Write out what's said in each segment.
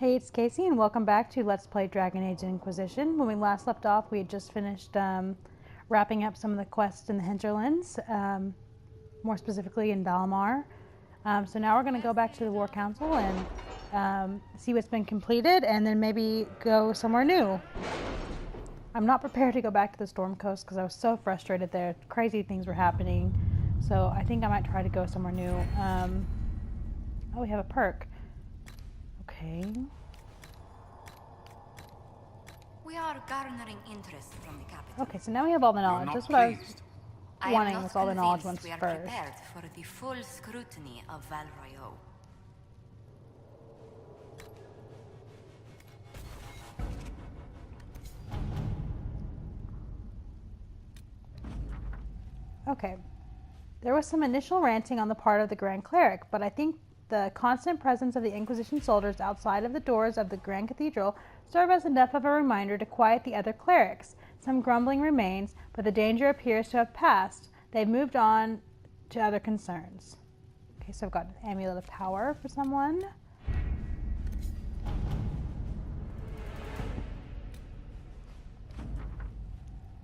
Hey, it's Casey, and welcome back to Let's Play Dragon Age Inquisition. When we last left off, we had just finished wrapping up some of the quests in the hinterlands, more specifically in Fallow Mire. So now we're going to go back to the War Council and see what's been completed, and then maybe go somewhere new. I'm not prepared to go back to the Storm Coast because I was so frustrated there. Crazy things were happening. So I think I might try to go somewhere new. Oh, we have a perk. Okay. We are garnering interest from the capital. Okay, so now we have all the knowledge. That's what I was wanting, with all the knowledge ones we are first. prepared for the full scrutiny of Val Royeaux. Okay. There was some initial ranting on the part of the Grand Cleric, but I think the constant presence of the Inquisition soldiers outside of the doors of the Grand Cathedral serve as enough of a reminder to quiet the other clerics. Some grumbling remains, but the danger appears to have passed. They've moved on to other concerns. Okay, so I've got an Amulet of Power for someone.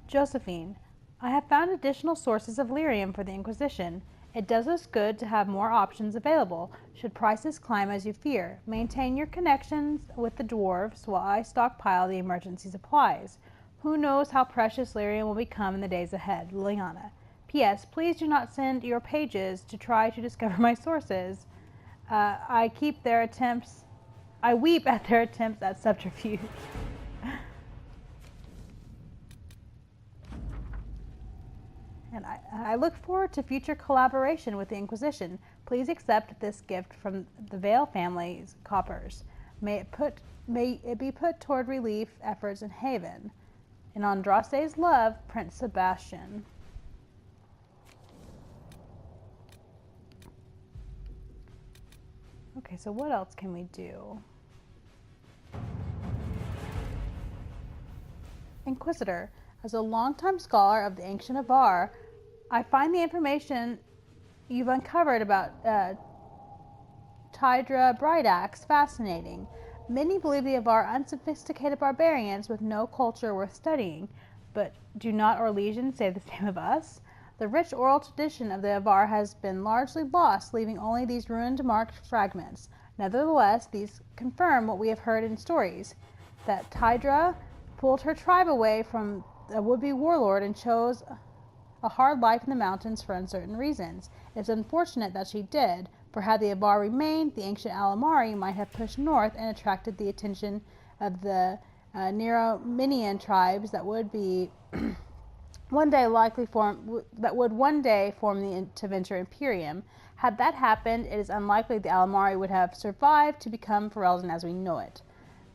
Josephine, I have found additional sources of lyrium for the Inquisition. It does us good to have more options available, should prices climb as you fear. Maintain your connections with the dwarves while I stockpile the emergency supplies. Who knows how precious lyrium will become in the days ahead. Liliana. P.S. Please do not send your pages to try to discover my sources. I weep at their attempts at subterfuge. And I look forward to future collaboration with the Inquisition. Please accept this gift from the Vale family's coppers. May it be put toward relief efforts in Haven. In Andraste's love, Prince Sebastian. Okay, so what else can we do? Inquisitor. As a longtime scholar of the ancient Avar, I find the information you've uncovered about Tidra Bridax fascinating. Many believe the Avar unsophisticated barbarians with no culture worth studying, but do not our legions say the same of us? The rich oral tradition of the Avar has been largely lost, leaving only these ruined marked fragments. Nevertheless, these confirm what we have heard in stories, that Tidra pulled her tribe away from a would-be warlord and chose a hard life in the mountains for uncertain reasons. It's unfortunate that she did, for had the Avar remained, the ancient Alamari might have pushed north and attracted the attention of the Nerominian tribes that would one day form the Tevinter Imperium. Had that happened, it is unlikely the Alamari would have survived to become Ferelden as we know it.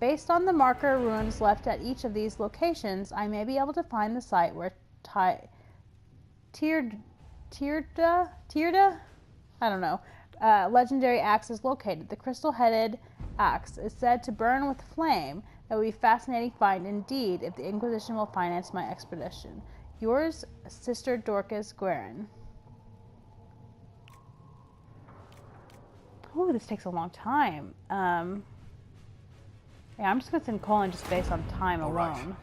Based on the marker ruins left at each of these locations, I may be able to find the site where Tirda, I don't know, legendary axe is located. The crystal-headed axe is said to burn with flame. That would be a fascinating find indeed if the Inquisition will finance my expedition. Yours, Sister Dorcas Guerin. Oh, this takes a long time. Yeah, I'm just going to send Colin just based on time alone. Right.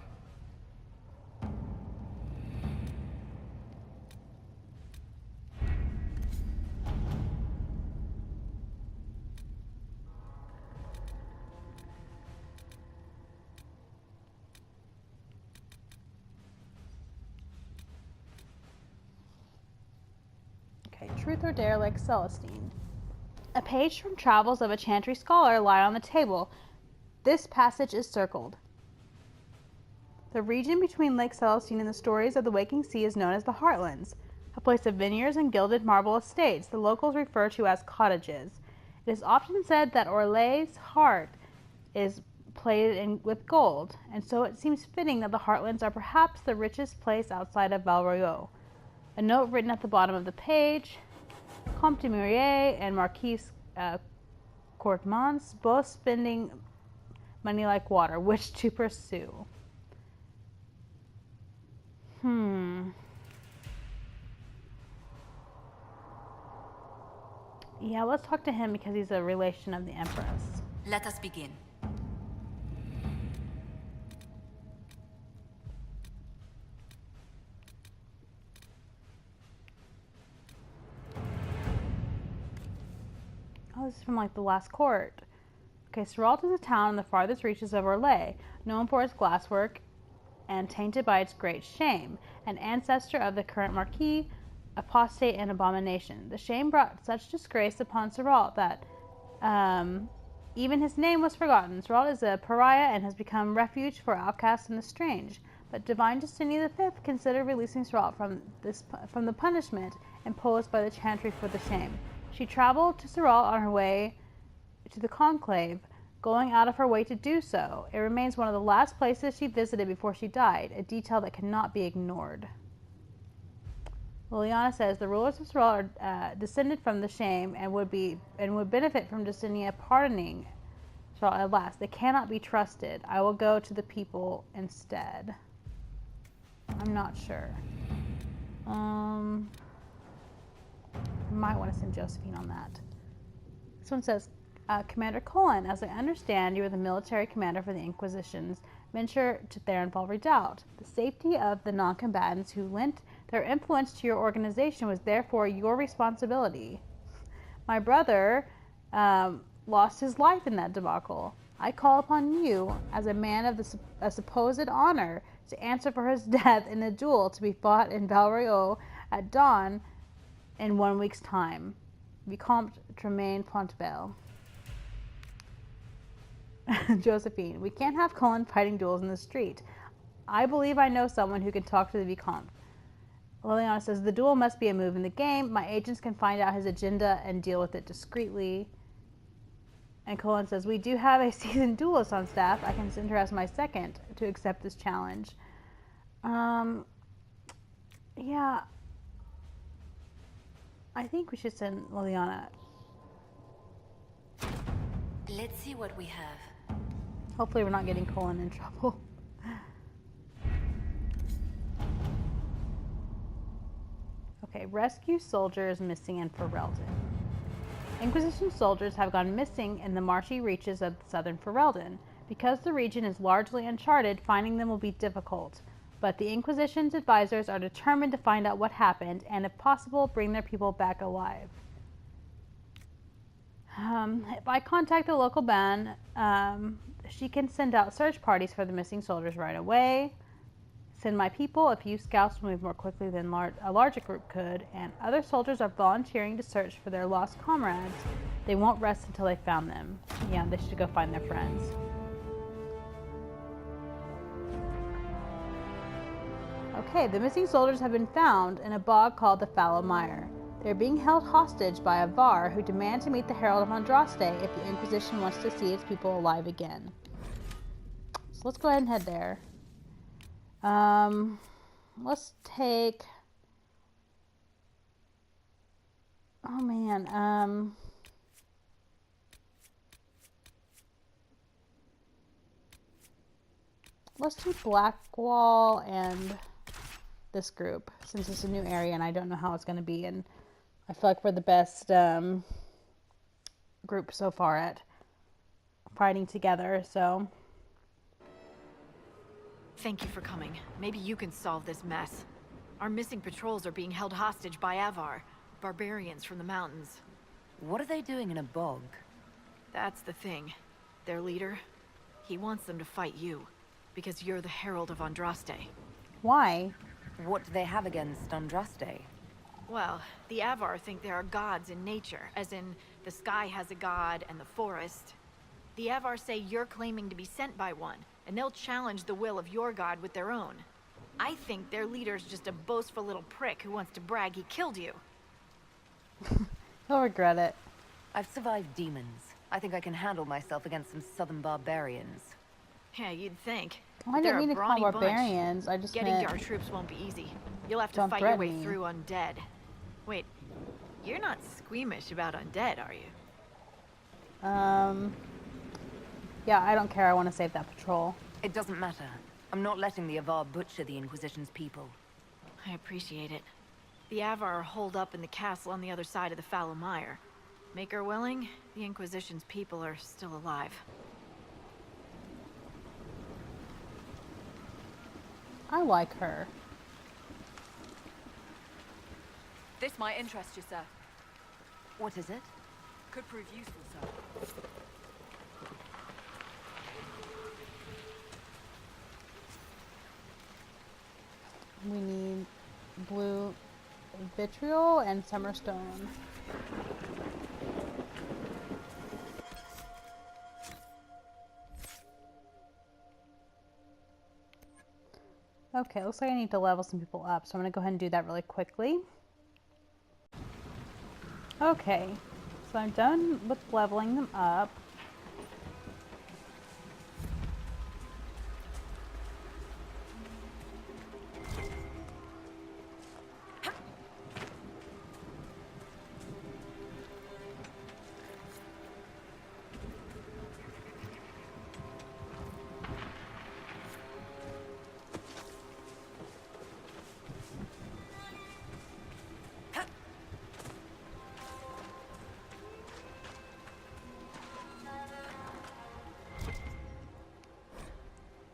Okay, Truth or Dare like Celestine. A page from Travels of a Chantry Scholar lie on the table. This passage is circled. The region between Lake Celestine and the stories of the Waking Sea is known as the Heartlands, a place of vineyards and gilded marble estates the locals refer to as cottages. It is often said that Orlay's heart is plated with gold, and so it seems fitting that the Heartlands are perhaps the richest place outside of Val Royeaux. A note written at the bottom of the page, Comte de Murier and Marquise Courtemans both spending money like water. Which to pursue? Yeah, let's talk to him because he's a relation of the Empress. Let us begin. this is from like the last court. Okay, Seralt is a town in the farthest reaches of Orlais, known for its glasswork and tainted by its great shame, an ancestor of the current Marquis, apostate and abomination. The shame brought such disgrace upon Seralt that even his name was forgotten. Seralt is a pariah and has become refuge for outcasts and the strange. But Divine Justinian V considered releasing Seralt from the punishment imposed by the chantry for the shame. She traveled to Seralt on her way to the conclave, going out of her way to do so. It remains one of the last places she visited before she died, a detail that cannot be ignored. Liliana says the rulers of Seralt are descended from the shame and would benefit from Justinia pardoning Seralt at last. They cannot be trusted. I will go to the people instead. I'm not sure. Might want to send Josephine on that. This one says, Commander Cullen, as I understand, you are the military commander for the Inquisition's venture to Therenfall Redoubt. The safety of the non-combatants who lent their influence to your organization was therefore your responsibility. My brother lost his life in that debacle. I call upon you, as a man of a supposed honor, to answer for his death in a duel to be fought in Valriot at dawn in 1 week's time. Vicomte Tremaine Pontebelle. Josephine, we can't have Cullen fighting duels in the street. I believe I know someone who can talk to the Vicomte. Liliana says, the duel must be a move in the game. My agents can find out his agenda and deal with it discreetly. And Cullen says, we do have a seasoned duelist on staff. I can send her as my second to accept this challenge. Yeah. I think we should send Liliana. Let's see what we have. Hopefully we're not getting Cullen in trouble. Okay, rescue soldiers missing in Ferelden. Inquisition soldiers have gone missing in the marshy reaches of southern Ferelden. Because the region is largely uncharted, finding them will be difficult. But the Inquisition's advisors are determined to find out what happened and, if possible, bring their people back alive. If I contact the local band, she can send out search parties for the missing soldiers right away. Send my people. A few scouts will move more quickly than a larger group could, and other soldiers are volunteering to search for their lost comrades. They won't rest until they found them. Yeah, they should go find their friends. Okay, the missing soldiers have been found in a bog called the Fallow Mire. They're being held hostage by a Var who demand to meet the Herald of Andraste if the Inquisition wants to see its people alive again. So let's go ahead and head there. Let's take... Oh man, let's do Blackwall and this group, since it's a new area and I don't know how it's going to be, and I feel like we're the best group so far at fighting together, so... Thank you for coming. Maybe you can solve this mess. Our missing patrols are being held hostage by Avar, barbarians from the mountains. What are they doing in a bog? That's the thing. Their leader, he wants them to fight you, because you're the Herald of Andraste. Why? What do they have against Andraste? Well, the Avar think there are gods in nature, as in the sky has a god and the forest. The Avar say you're claiming to be sent by one, and they'll challenge the will of your god with their own. I think their leader's just a boastful little prick who wants to brag he killed you. He'll regret it. I've survived demons. I think I can handle myself against some southern barbarians. Yeah, you'd think. Well, I didn't mean to call them barbarians. I just Getting meant... to our troops won't be easy. You'll have to Don't fight your way threaten me. through undead. Wait, you're not squeamish about undead, are you? Yeah, I don't care. I want to save that patrol. It doesn't matter. I'm not letting the Avar butcher the Inquisition's people. I appreciate it. The Avar are holed up in the castle on the other side of the Fallow Mire. Make her willing, the Inquisition's people are still alive. I like her. This might interest you, sir. What is it? Could prove useful, sir. We need blue vitriol and summerstone. Okay, looks like I need to level some people up, so I'm going to go ahead and do that really quickly. Okay, so I'm done with leveling them up.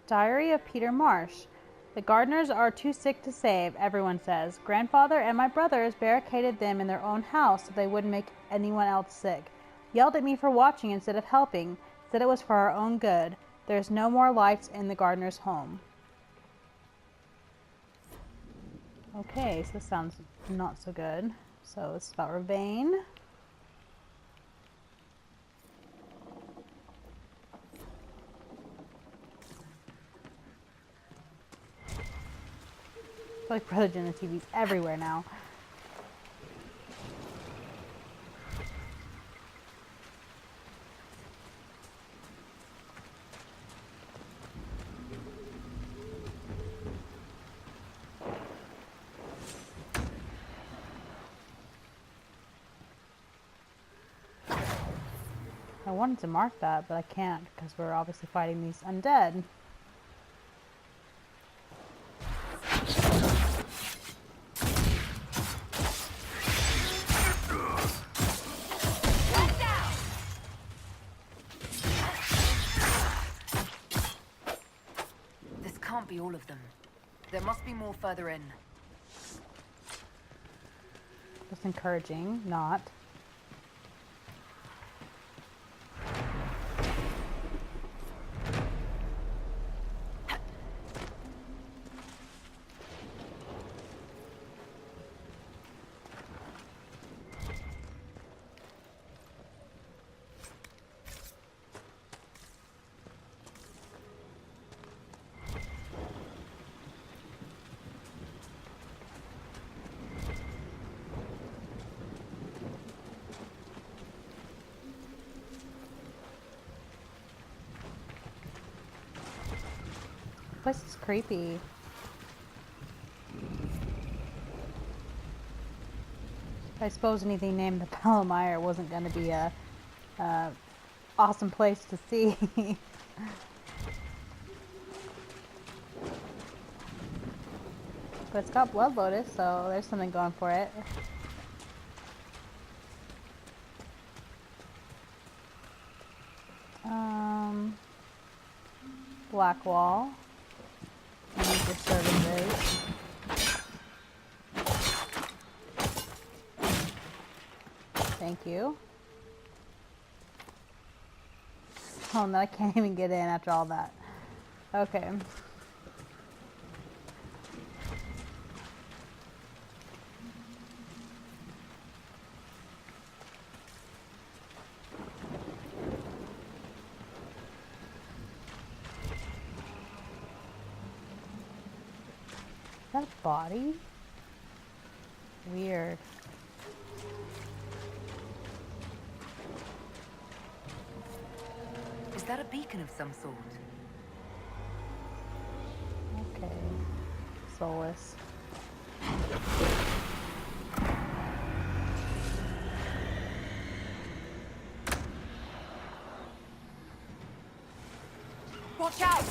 Diary of Peter Marsh. The gardeners are too sick to save, everyone says. Grandfather and my brothers barricaded them in their own house so they wouldn't make anyone else sick. Yelled at me for watching instead of helping. Said it was for our own good. There's no more lights in the gardener's home. Okay, so this sounds not so good. So it's about Ravane. I feel like Brother Jenna TV's everywhere now. I wanted to mark that, but I can't because we're obviously fighting these undead. Can't be all of them. There must be more further in. That's encouraging, not. This place is creepy. I suppose anything named the Fallow Mire wasn't going to be a awesome place to see. But it's got Blood Lotus, so there's something going for it. Black Wall. I need your services. Thank you. Oh no, I can't even get in after all that. Okay. Is that a body? Weird. Is that a beacon of some sort? Okay. Soulless. Watch out!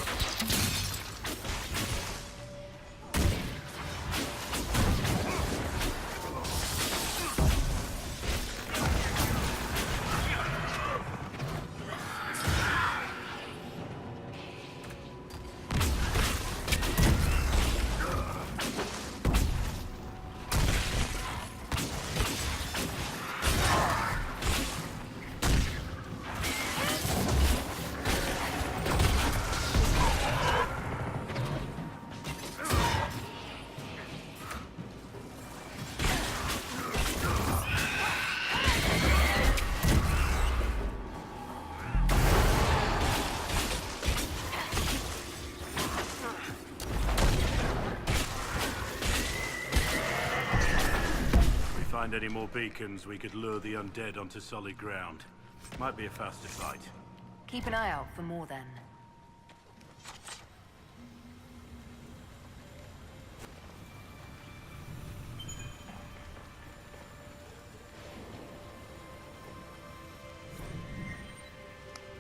find any more beacons, we could lure the undead onto solid ground. Might be a faster fight. Keep an eye out for more then.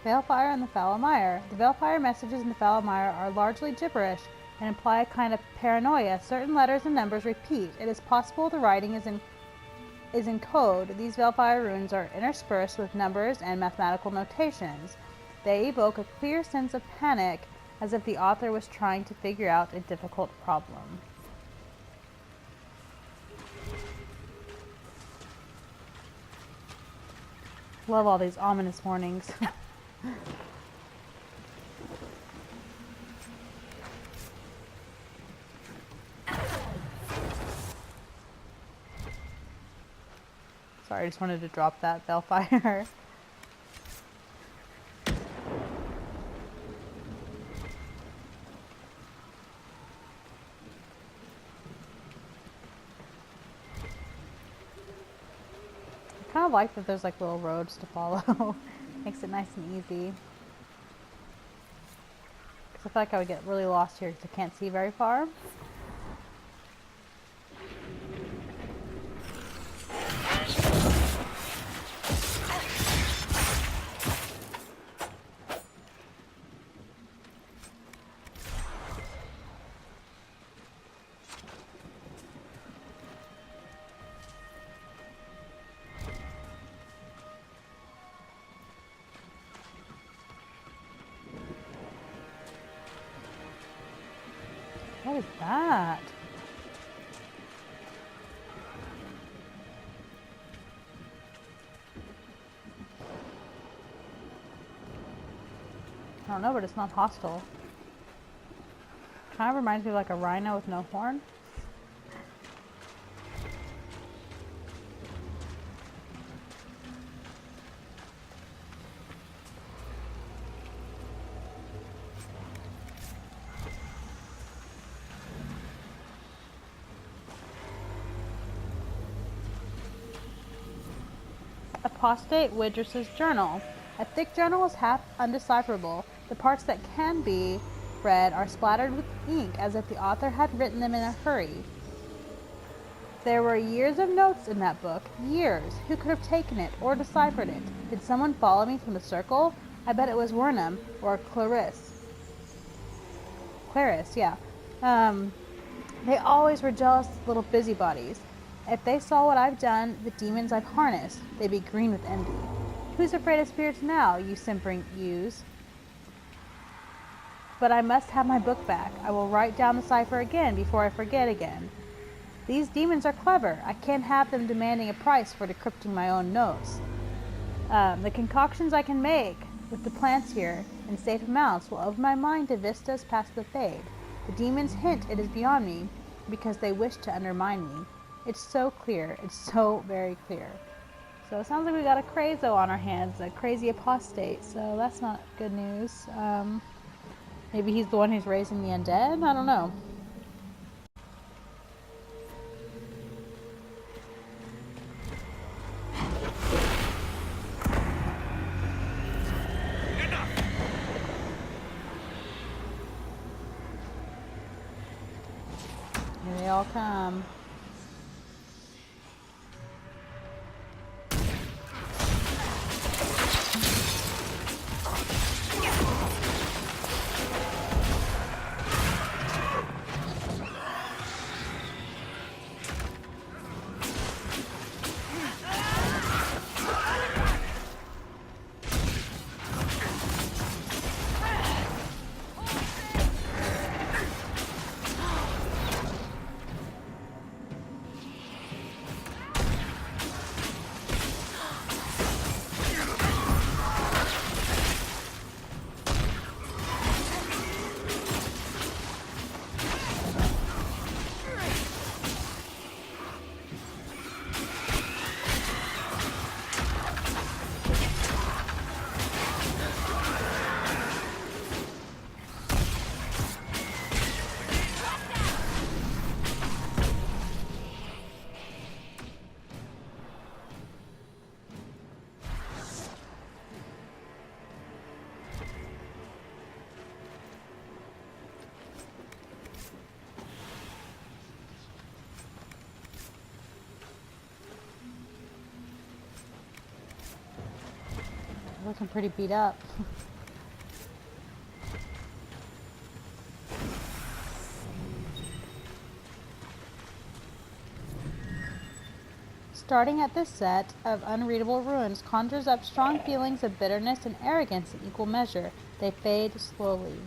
Veilfire and the Fallow Mire. The Veilfire messages in the Fallow Mire are largely gibberish and imply a kind of paranoia. Certain letters and numbers repeat. It is possible the writing is in code. These Veilfire runes are interspersed with numbers and mathematical notations. They evoke a clear sense of panic, as if the author was trying to figure out a difficult problem. Love all these ominous warnings. Sorry, I just wanted to drop that Veilfire. I kind of like that there's like little roads to follow. Makes it nice and easy. Because I feel like I would get really lost here because I can't see very far. What is that? I don't know, but it's not hostile. Kind of reminds me of like a rhino with no horn. Apostate Widrus's journal. A thick journal is half undecipherable. The parts that can be read are splattered with ink, as if the author had written them in a hurry. There were years of notes in that book. Years. Who could have taken it or deciphered it? Did someone follow me from the circle? I bet it was Wernham or Clarice. Clarice, yeah. They always were jealous little busybodies. If they saw what I've done, the demons I've harnessed, they'd be green with envy. Who's afraid of spirits now, you simpering ewes? But I must have my book back. I will write down the cipher again before I forget again. These demons are clever. I can't have them demanding a price for decrypting my own notes. The concoctions I can make with the plants here in safe amounts will open my mind to vistas past the fade. The demons hint it is beyond me because they wish to undermine me. It's so clear. It's so very clear. So it sounds like we got a crazo on our hands, a crazy apostate. So that's not good news. Maybe he's the one who's raising the undead? I don't know. Here they all come. Looking pretty beat up. Starting at this set of unreadable runes conjures up strong feelings of bitterness and arrogance in equal measure. They fade slowly.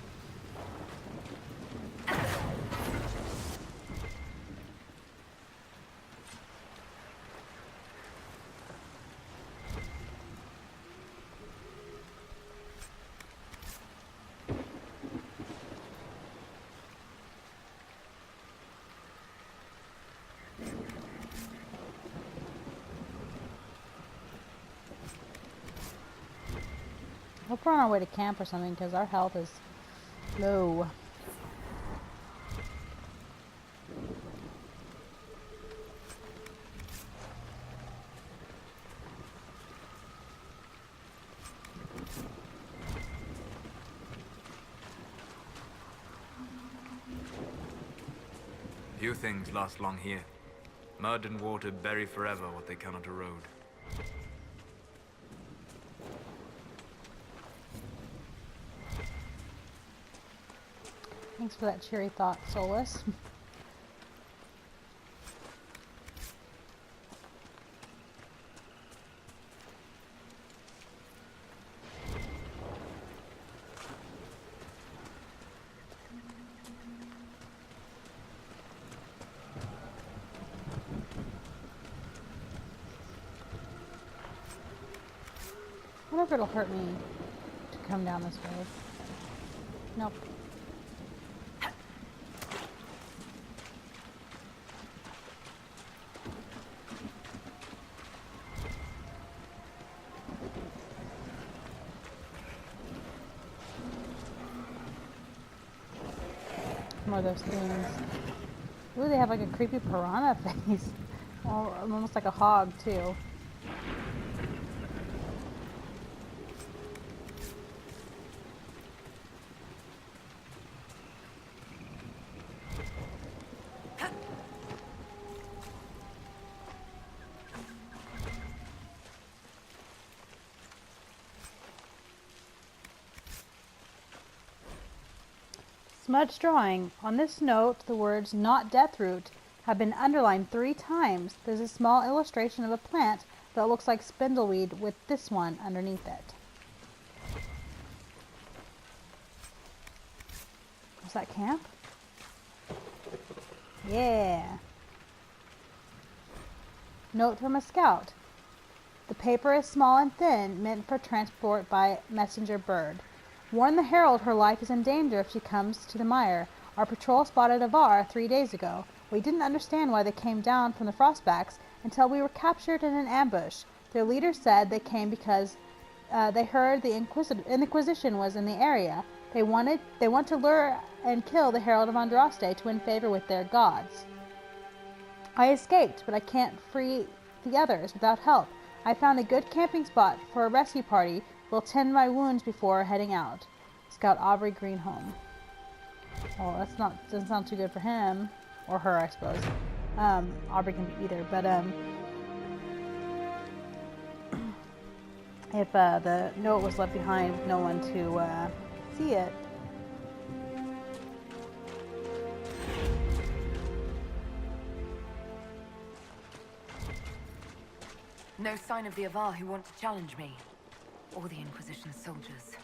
Hope we're on our way to camp or something because our health is low. Few things last long here. Mud and water bury forever what they cannot erode. Thanks for that cheery thought, Solus. I wonder if it'll hurt me to come down this way. Nope. More of those things. Ooh, they have like a creepy piranha face. Or almost like a hog, too. Smudge drawing. On this note, the words "not deathroot" have been underlined 3 times. There's a small illustration of a plant that looks like spindleweed with this one underneath it. Was that camp? Yeah. Note from a scout. The paper is small and thin, meant for transport by messenger bird. Warn the herald her life is in danger if she comes to the mire. Our patrol spotted Avar 3 days ago. We didn't understand why they came down from the Frostbacks until we were captured in an ambush. Their leader said they came because they heard the Inquisition was in the area. They want to lure and kill the Herald of Andraste to win favor with their gods. I escaped, but I can't free the others without help. I found a good camping spot for a rescue party. We'll tend my wounds before heading out. Scout Aubrey Greenholm. Oh, doesn't sound too good for him. Or her, I suppose. Aubrey can be either, but if the note was left behind with no one to see it. No sign of the Avar who want to challenge me. Or the Inquisition soldiers.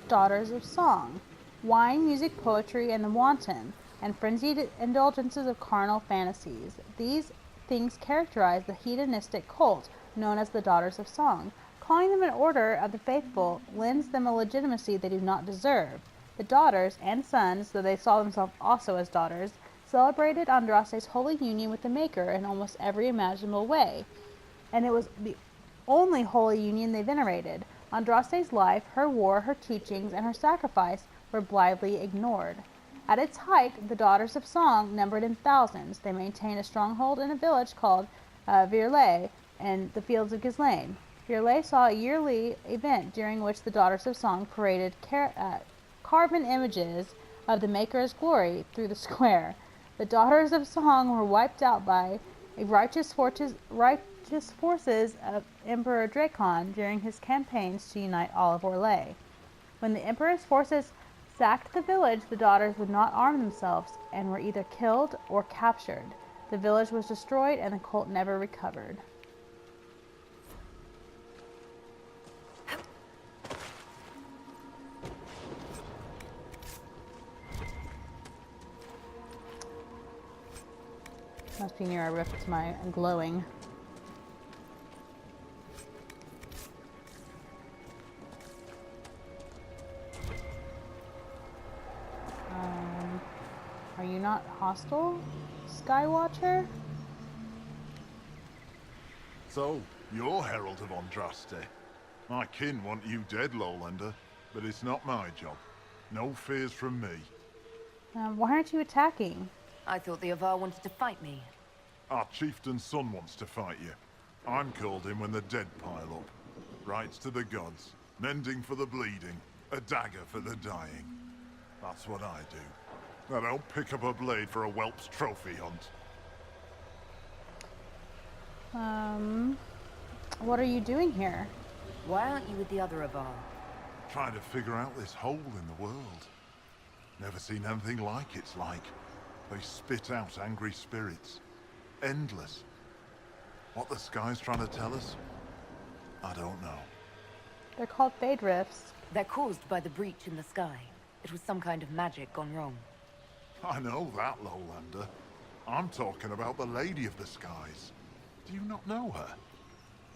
Daughters of Song. Wine, music, poetry, and the wanton, and frenzied indulgences of carnal fantasies. These things characterize the hedonistic cult known as the Daughters of Song. Calling them an order of the faithful lends them a legitimacy they do not deserve. The daughters and sons, though they saw themselves also as daughters, celebrated Andraste's holy union with the Maker in almost every imaginable way. and it was the only holy union they venerated. Andraste's life, her war, her teachings, and her sacrifice were blithely ignored. At its height, the Daughters of Song numbered in thousands. They maintained a stronghold in a village called Virlay in the fields of Ghislaine. Virlay saw a yearly event during which the Daughters of Song paraded carven images of the Maker's glory through the square. The Daughters of Song were wiped out by righteous forces of Emperor Dracon during his campaigns to unite all of Orlais. When the Emperor's forces sacked the village, the daughters would not arm themselves and were either killed or captured. The village was destroyed and the cult never recovered. Must be near a rift to my glowing. Are you not hostile, Skywatcher? So, you're Herald of Andraste. My kin want you dead, Lowlander, but it's not my job. No fears from me. Why aren't you attacking? I thought the Avar wanted to fight me. Our chieftain's son wants to fight you. I'm called in when the dead pile up. Rites to the gods, mending for the bleeding, a dagger for the dying. That's what I do. I don't pick up a blade for a whelp's trophy hunt. What are you doing here? Why aren't you with the other Avar? Trying to figure out this hole in the world. Never seen anything like it's like. They spit out angry spirits. Endless. What the sky's trying to tell us? I don't know. They're called Fade Rifts. They're caused by the breach in the sky. It was some kind of magic gone wrong. I know that, Lowlander. I'm talking about the Lady of the Skies. Do you not know her?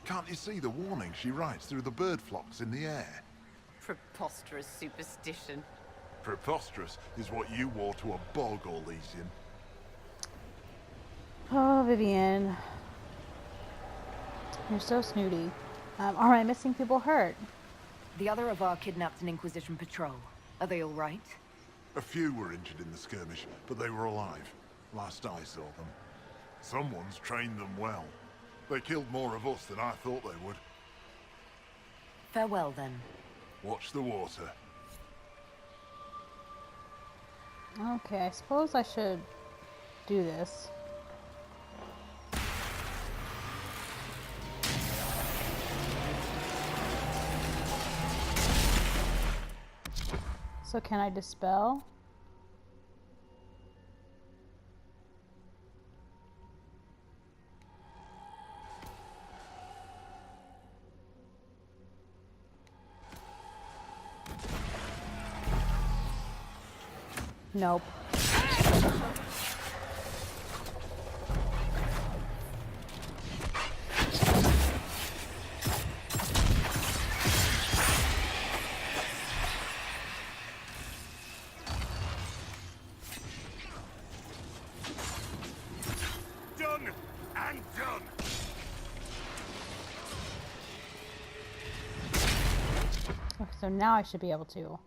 Can't you see the warning she writes through the bird flocks in the air? Preposterous superstition. Preposterous is what you wore to a bog, Orlesian. Oh, Vivian. You're so snooty. Are my missing people hurt? The other Avar kidnapped an Inquisition patrol. Are they all right? A few were injured in the skirmish, but they were alive. Last I saw them. Someone's trained them well. They killed more of us than I thought they would. Farewell, then. Watch the water. Okay, I suppose I should do this. So can I dispel? Nope. Done and done. Okay, so now I should be able to.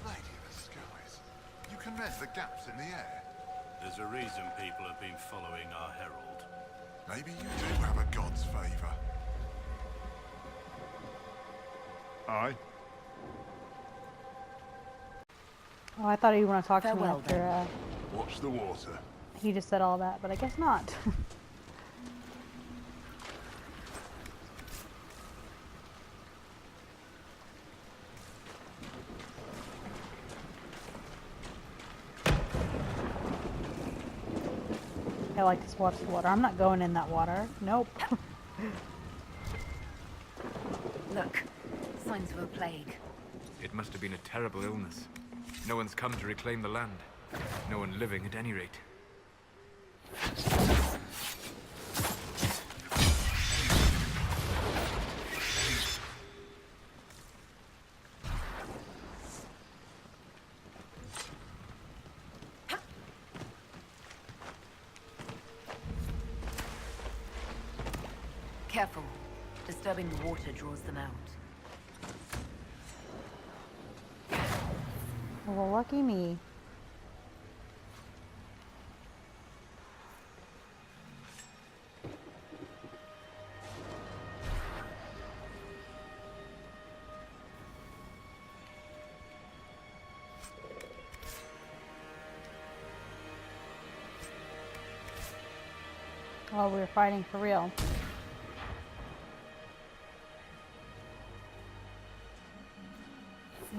Lady of the Skies. You can mend the gaps in the air. There's a reason people have been following our herald. Maybe you do have a god's favor. Aye. Oh, I thought you want to talk to me Farewell, after Watch the water. he just said all that, but I guess not. I like to watch the water. I'm not going in that water. Nope. Look, signs of a plague. It must have been a terrible illness. No one's come to reclaim the land. No one living at any rate. Careful. Disturbing the water draws them out. Well, lucky me. Oh, we were fighting for real.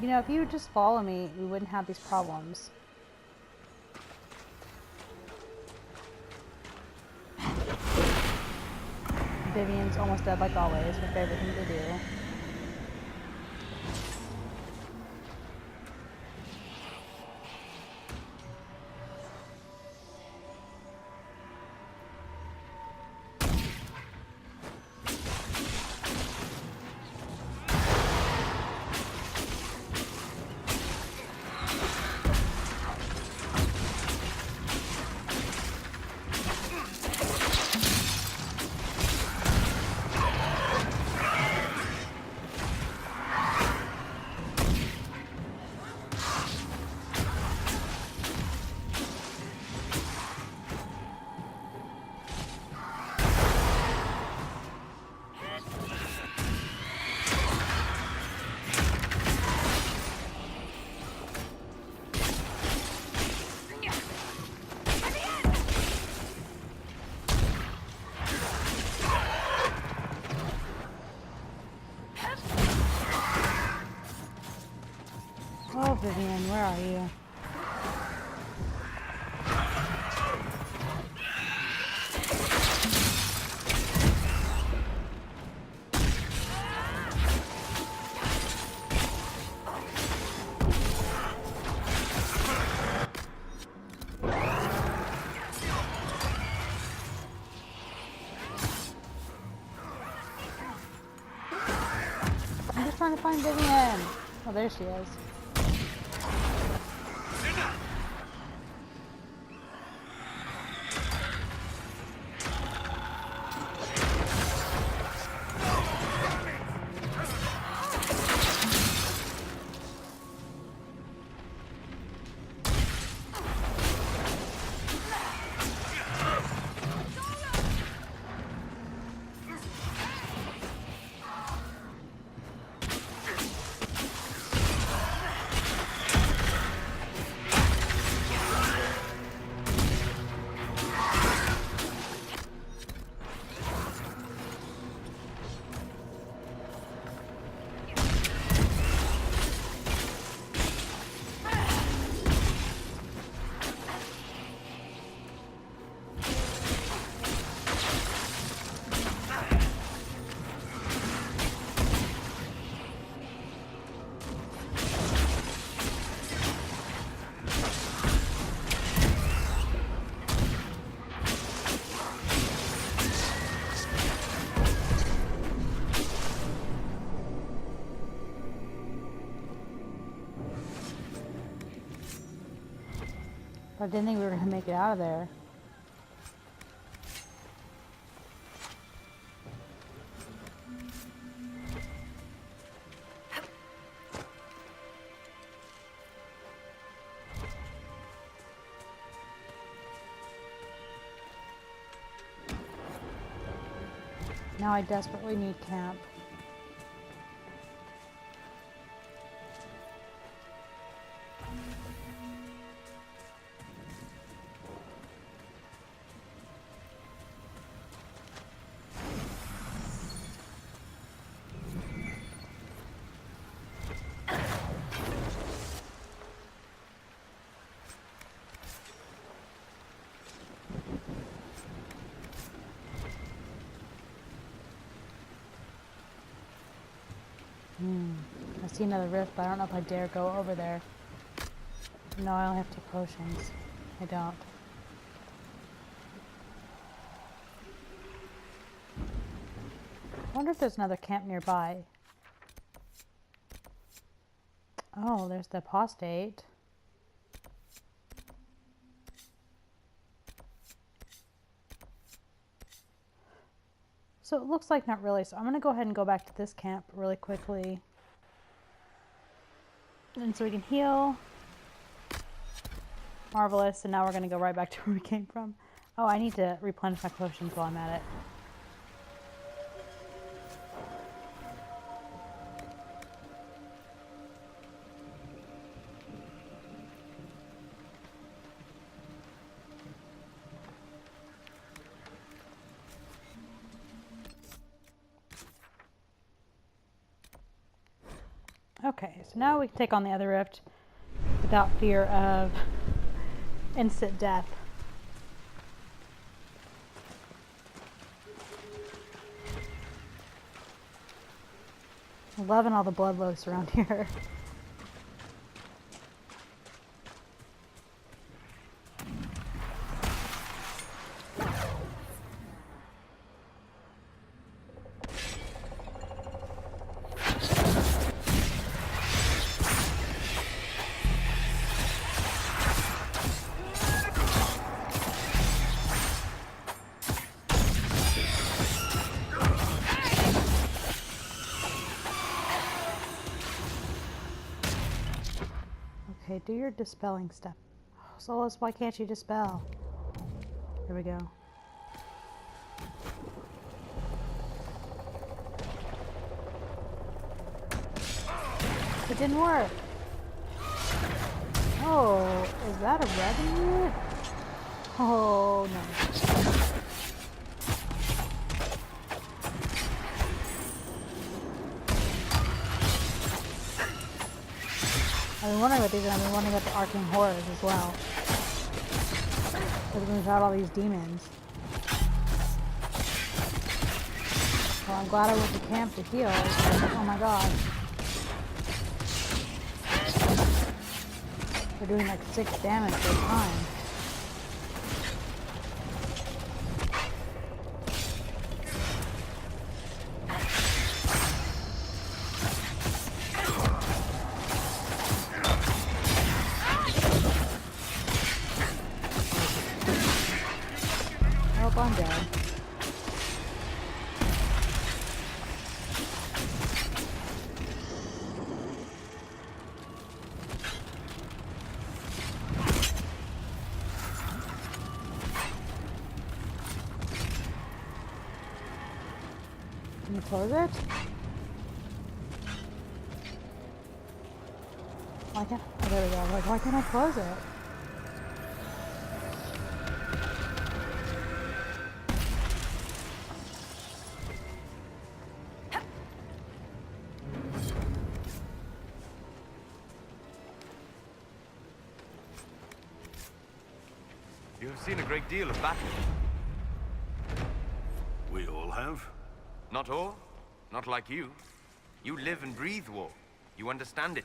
You know, if you would just follow me, we wouldn't have these problems. Vivian's almost dead like always, her favorite thing to do. Oh, Vivian, where are you? I'm just trying to find Vivian. Oh, there she is. I didn't think we were going to make it out of there. Now I desperately need camp. I see another rift, but I don't know if I dare go over there. No, I only have 2 potions. I don't. I wonder if there's another camp nearby. Oh, there's the apostate. So it looks like not really. So I'm going to go ahead and go back to this camp really quickly. And so we can heal. Marvelous. And now we're going to go right back to where we came from. Oh, I need to replenish my potions while I'm at it. Okay, so now we can take on the other rift without fear of instant death. I'm loving all the blood loaths around here. Okay, do your dispelling step. Oh, Solus, why can't you dispel? Here we go. It didn't work. Oh, is that a revenue? Oh, no. I've been wondering about these, and I've been wondering about the arcane horrors as well. Because we've had all these demons. Well, I'm glad I went to camp to heal. Oh my god. They're doing like 6 damage per time. Oh, I'm dead. Can you close it? Why can't? Oh, there we go. Like, why can't I close it? You have seen a great deal of battle. We all have. Not all. Not like you. You live and breathe war. You understand it.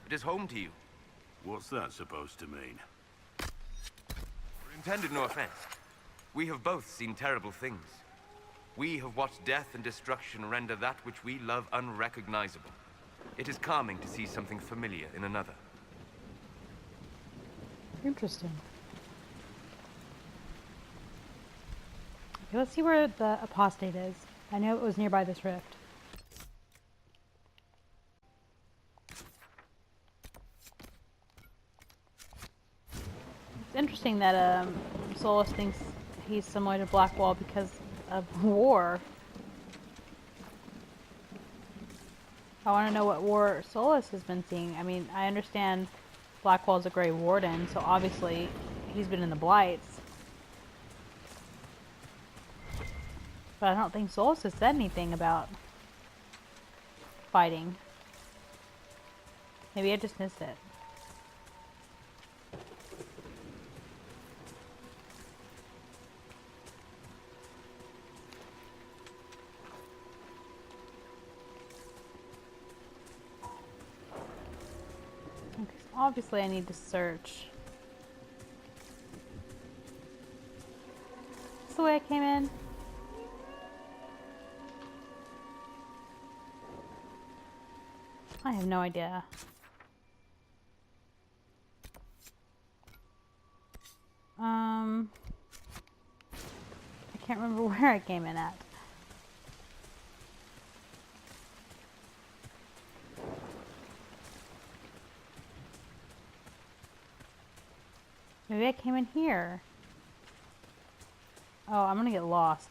It is home to you. What's that supposed to mean? Intended no offense. We have both seen terrible things. We have watched death and destruction render that which we love unrecognizable. It is calming to see something familiar in another. Interesting. Okay, let's see where the apostate is. I know it was nearby this rift. It's interesting that Solus thinks he's similar to Blackwall because of war. I want to know what war Solus has been seeing. I mean, I understand Blackwell's a Grey Warden, so obviously he's been in the Blights. But I don't think Solus has said anything about fighting. Maybe I just missed it. Okay, so obviously I need to search. Is this the way I came in? I have no idea. I can't remember where I came in at. Maybe I came in here. Oh, I'm gonna get lost.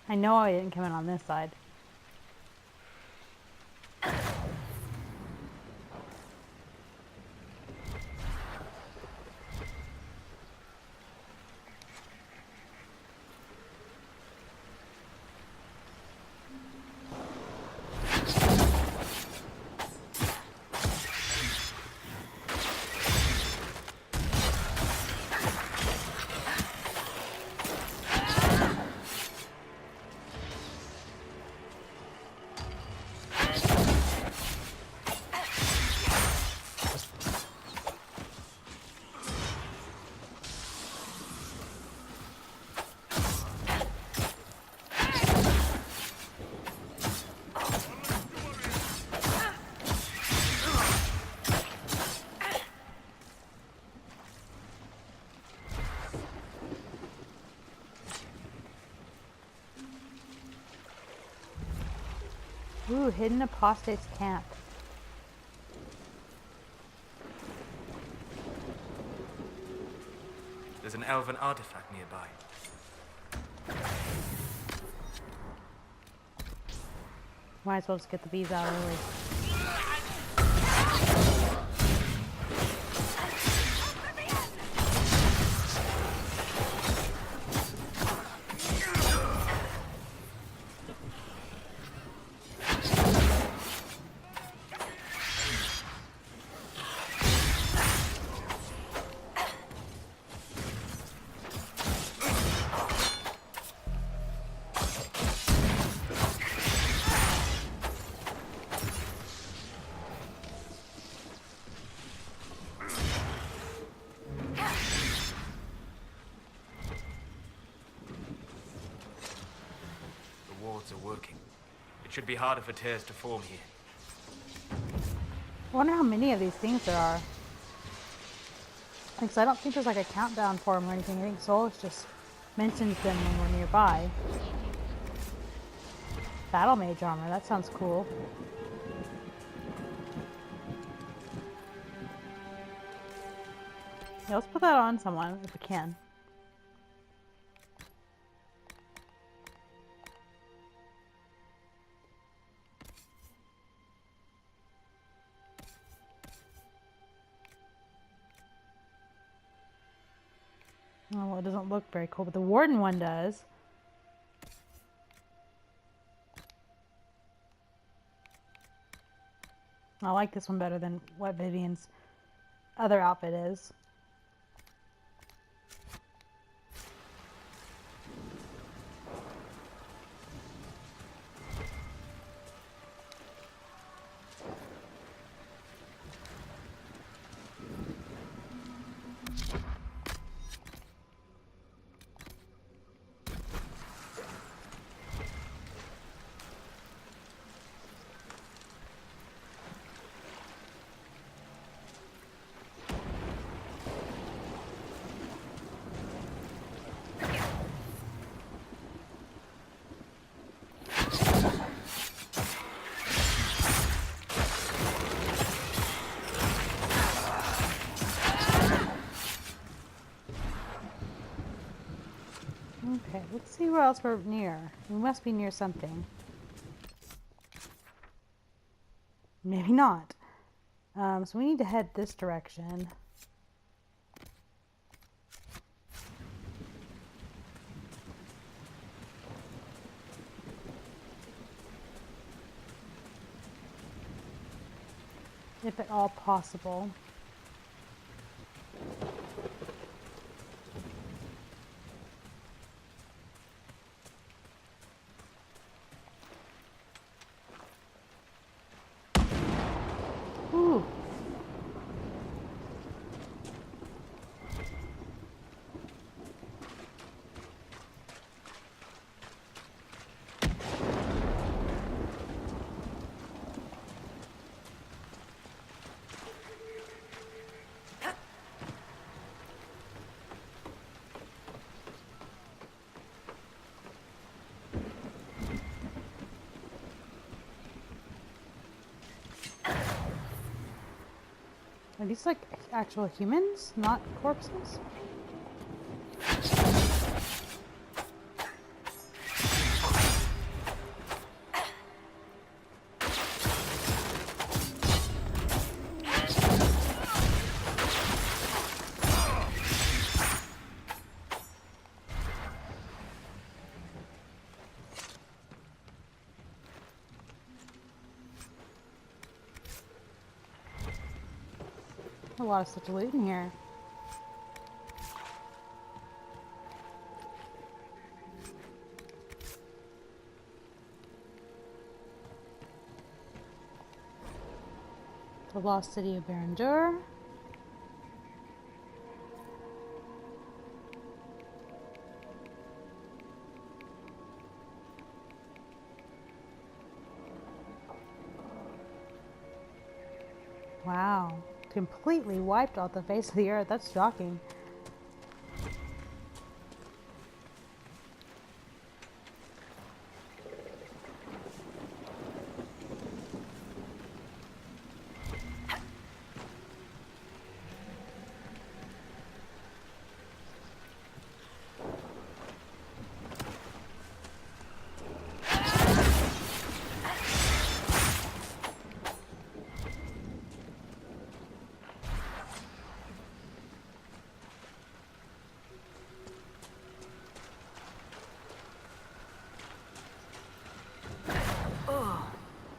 I know I didn't come in on this side. Ooh, hidden apostates camp. There's an elven artifact nearby. Might as well just get the bees out early. Are working. It should be harder for tears to form here. I wonder how many of these things there are. Because I don't think there's like a countdown for them or anything. I think Solus just mentions them when we're nearby. Battle mage armor, that sounds cool. Yeah, let's put that on someone if we can. Oh, well, it doesn't look very cool, but the Warden one does. I like this one better than what Vivian's other outfit is. Okay, let's see where else we're near. We must be near something. Maybe not. So we need to head this direction. If at all possible. Ooh. Are these like actual humans, not corpses? A lot of stuff to loot in here. The lost city of Barandur. Wow. Completely wiped off the face of the earth. That's shocking.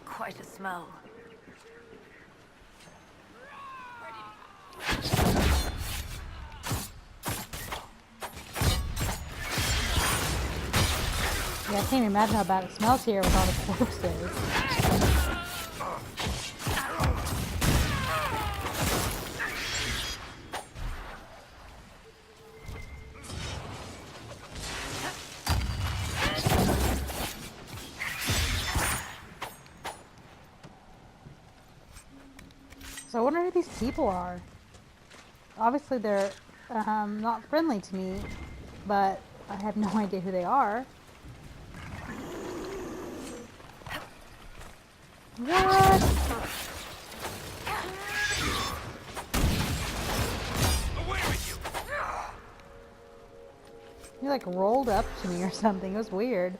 Quite a smell. Yeah, I can't even imagine how bad it smells here with all the corpses. So I wonder who these people are. Obviously they're not friendly to me, but I have no idea who they are. What? He like rolled up to me or something. It was weird.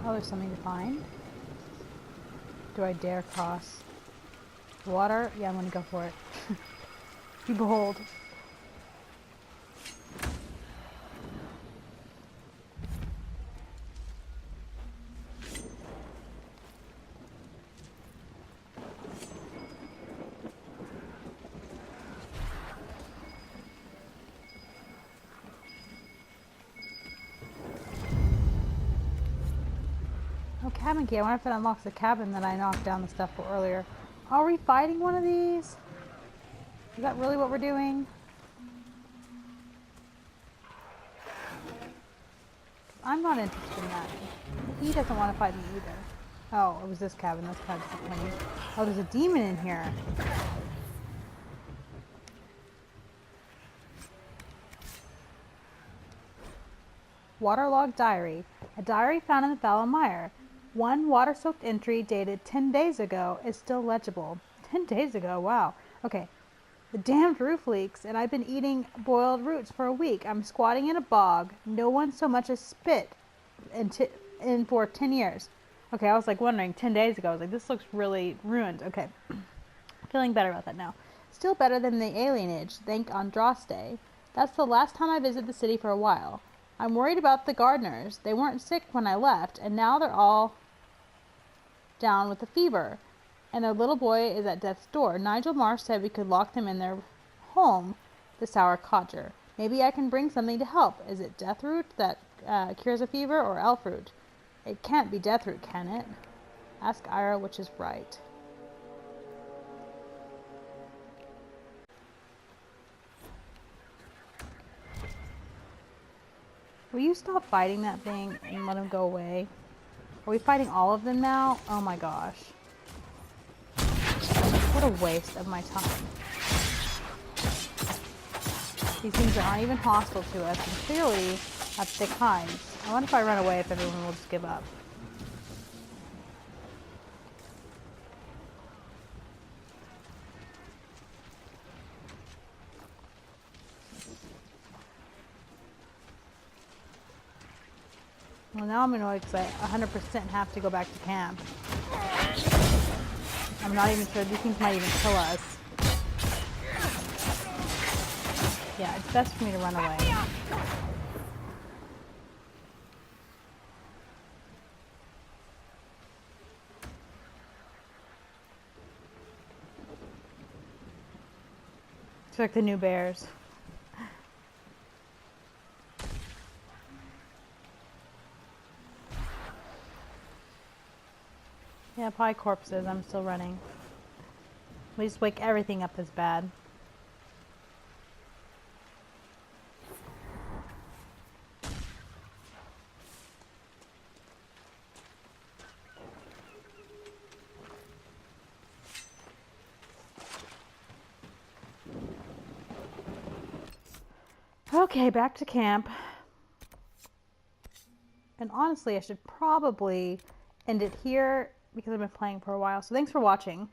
Oh, there's something to find. Do I dare cross water? Yeah, I'm gonna go for it. Be bold. Oh, cabin key. I wonder if it unlocks the cabin that I knocked down the stuff for earlier. Are we fighting one of these? Is that really what we're doing? I'm not interested in that. He doesn't want to fight me either. Oh, it was this cabin. That's kind of disappointing. Oh, there's a demon in here. Waterlogged diary. A diary found in the Fallow Mire. One water-soaked entry dated 10 days ago is still legible. 10 days ago? Wow. Okay. The damned roof leaks, and I've been eating boiled roots for a week. I'm squatting in a bog. No one so much as spit in for 10 years. Okay, I was like wondering 10 days ago. I was like, this looks really ruined. Okay. Feeling better about that now. Still better than the alienage, thank Andraste. That's the last time I visit the city for a while. I'm worried about the gardeners. They weren't sick when I left, and now they're all down with the fever. And their little boy is at death's door. Nigel Marsh said we could lock them in their home, the sour codger. Maybe I can bring something to help. Is it death root that cures a fever, or elf root? It can't be death root, can it? Ask Ira which is right. Will you stop fighting that thing and let him go away? Are we fighting all of them now? Oh my gosh. What a waste of my time. These things aren't even hostile to us, and clearly have thick hides. I wonder if I run away if everyone will just give up. Well, now I'm annoyed because I 100% have to go back to camp. I'm not even sure. These things might even kill us. Yeah, it's best for me to run away. It's like the new bears. Yeah, probably corpses. I'm still running. We just wake everything up as bad. Okay, back to camp. And honestly, I should probably end it here because I've been playing for a while. So thanks for watching.